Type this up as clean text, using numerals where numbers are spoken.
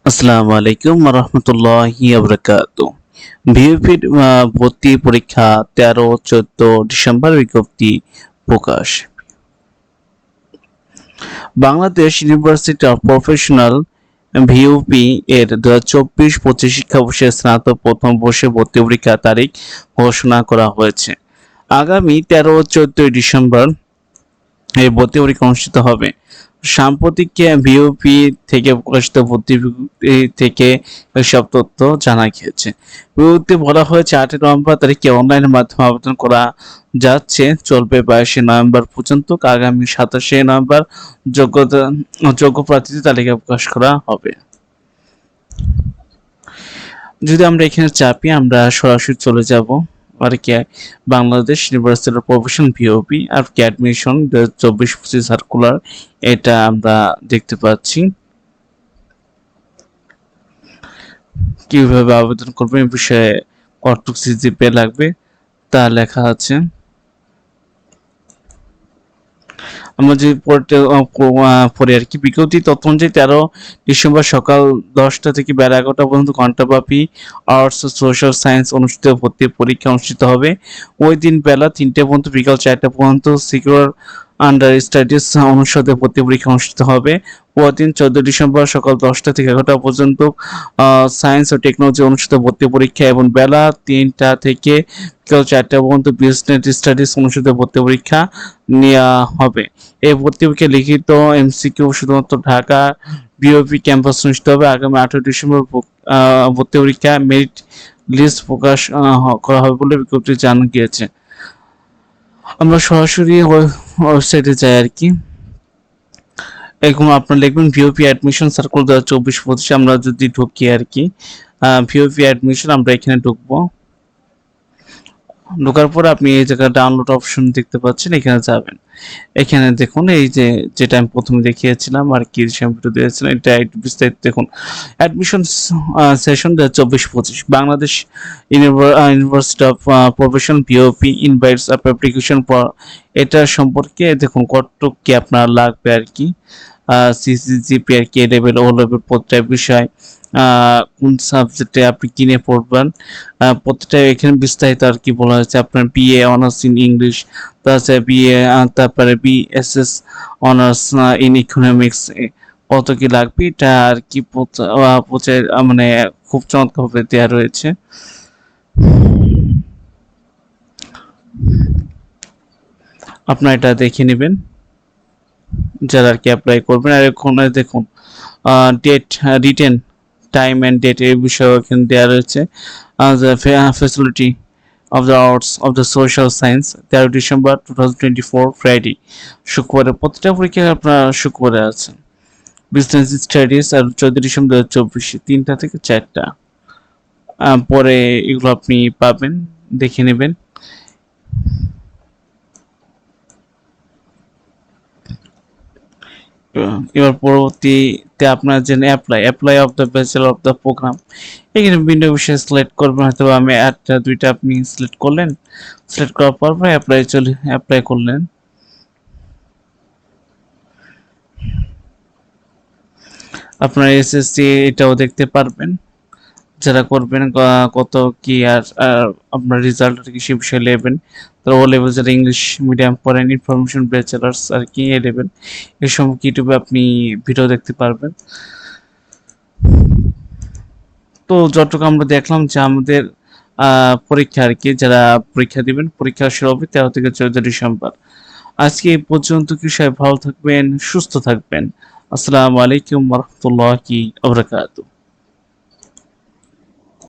আসসালামু আলাইকুম রহমতুল্লাহি বারাকাতুহু। ভিওপির ভর্তি পরীক্ষা 13-14 ডিসেম্বর বিজ্ঞপ্তি প্রকাশ। বাংলাদেশ ইউনিভার্সিটি অফ প্রফেশনাল ভিওপি এর 2024-25 শিক্ষাবর্ষের স্নাতক প্রথম বর্ষে ভর্তি পরীক্ষার তারিখ ঘোষণা করা হয়েছে। আগামী 13-14 ডিসেম্বর এই ভর্তি পরীক্ষা অনুষ্ঠিত হবে। সাম্প্রতিক ভিওপি থেকে প্রকাশিত ভর্তি বিজ্ঞপ্তি থেকে এসব তথ্য জানা গিয়েছে। বিজ্ঞপ্তি বলা হয়েছে 8 নভেম্বর তারিখে অনলাইনের মাধ্যমে আবেদন করা যাচ্ছে, চলবে 22 নভেম্বর পর্যন্ত। আগামী 27 নভেম্বর যোগ্য প্রার্থীদের তালিকা প্রকাশ করা হবে। যদি আমরা এখানে চাপি, আমরা সরাসরি চলে যাব আর কি বাংলাদেশ ইউনিভার্সিটি অফ প্রফেশনাল ভিওপি আর কি অ্যাডমিশন 2024-25 সার্কুলার, এটা আমরা দেখতে পাচ্ছি। কিভাবে আবেদন করবেন এই বিষয়ে কতটুকু সিজিপিএ লাগবে তা লেখা আছে। আমরা যে পরে আর কি বিজ্ঞপ্তি তথ্য অনুযায়ী 13 ডিসেম্বর সকাল 10টা থেকে বেলা 11টা পর্যন্ত ঘন্টাব্যাপী আর্টস ও সোশ্যাল সায়েন্স অনুষ্ঠিত ভর্তি পরীক্ষা অনুষ্ঠিত হবে। ওই দিন বেলা 3টে পর্যন্ত বিকাল 4টা পর্যন্ত সিকিউর আন্ডার স্টাডিজ অনুষদে ভর্তি পরীক্ষা অনুষ্ঠিত হবে। পরদিন 14 ডিসেম্বর সকাল 10টা থেকে 11টা পর্যন্ত সায়েন্স ও টেকনোলজি অনুষ্ঠিত ভর্তি পরীক্ষা এবং বেলা 3টা থেকে বিকাল 4টা পর্যন্ত বিজনেস স্টাডিজ অনুষ্ঠিত ভর্তি পরীক্ষা নেওয়া হবে। এই ভর্তি পরীক্ষা লিখিত এমসিকিউ শুধুমাত্র ঢাকা বিওপি ক্যাম্পাস অনুষ্ঠিত হবে। আগামী 18 ডিসেম্বর ভর্তি পরীক্ষা মেরিট লিস্ট প্রকাশ করা হবে বলে বিজ্ঞপ্তি জানানো গিয়েছে। আমরা সরাসরি ওয়েবসাইটে যাই আর কি। এরকম আপনারা লিখবেন ভিওপি অ্যাডমিশন সার্কুলার 2024-25। আমরা যদি ঢুকি আর কি ভিওপি অ্যাডমিশন, আমরা এখানে ঢুকবো। ঢোকার পর আপনি এই জায়গায় ডাউনলোড অপশন দেখতে পাচ্ছেন, এখানে যাবেন। এখানে দেখুন এই যে যেটা আমি প্রথমে দেখিয়েছিলাম আর কি ভিডিও দিয়েছিলাম, এটা একটু বিস্তারিত দেখুন। Admission session 2024-25 Bangladesh university of professional ভিওপি ইনভাইটস আপ অ্যাপ্লিকেশন ফর, এটা সম্পর্কে দেখুন কতটুকু কি আপনার লাগবে আর কি। সিসিজিপি আর কি লেভেল ও লেভেল প্রত্যেক বিষয়, কোন সাবজেক্টে আপনি কিনে পড়বেন প্রত্যেকটা এখানে বিস্তারিত আর কি বলা হয়েছে। আপনার বিএ অনার্স ইন ইংলিশ, তাছাড়া বিএ, তারপরে বিএসএস অনার্স ইন ইকোনমিক্স, কত কি লাগবে এটা আর কি মানে খুব চমৎকারভাবে দেওয়া রয়েছে। আপনারা এটা দেখে নেবেন যারা আর কি অ্যাপ্লাই করবেন। আর এখানে দেখুন date, written time and date এই বিষয়ে এখানে দেওয়া রয়েছে। Facility of the arts of the social science 13 December 2024 Friday, শুক্রবারে প্রতিটা পরীক্ষা আপনার শুক্রবারে আছে। বিজনেস স্টাডিজ আর 14 ডিসেম্বর 2024 3টা থেকে 4টা। পরে এগুলো আপনি পাবেন, দেখে নেবেন। এবার পরবর্তীতে আপনার যে apply of the bachelor of the program, এখানে বিভিন্ন বিষয়ে সিলেক্ট করবেন। হয়তো আমি একটা দুইটা আপনি সিলেক্ট করলেন, সিলেক্ট করার পর অ্যাপ্লাই করলেন। আপনার এসএসসি এটাও দেখতে পারবেন যারা করবেন, কত কি আর আপনার রেজাল্ট আর কি সে বিষয়ে নেবেন। তো ও লেভেল যারা ইংলিশ মিডিয়াম পড়েন, ইনফরমেশন ব্যাচেলার্স আর কি এ লেভেল, এই সময় ইউটিউবে আপনি ভিডিও দেখতে পারবেন। তো যতটুকু আমরা দেখলাম যে আমাদের পরীক্ষা আর কি যারা পরীক্ষা দিবেন, পরীক্ষা শুরু হবে 13 থেকে 14 ডিসেম্বর। আজকে এই পর্যন্ত, কি সবাই ভালো থাকবেন, সুস্থ থাকবেন। আসসালামু আলাইকুম ওয়া রাহমাতুল্লাহি ওয়া বারাকাতুহু।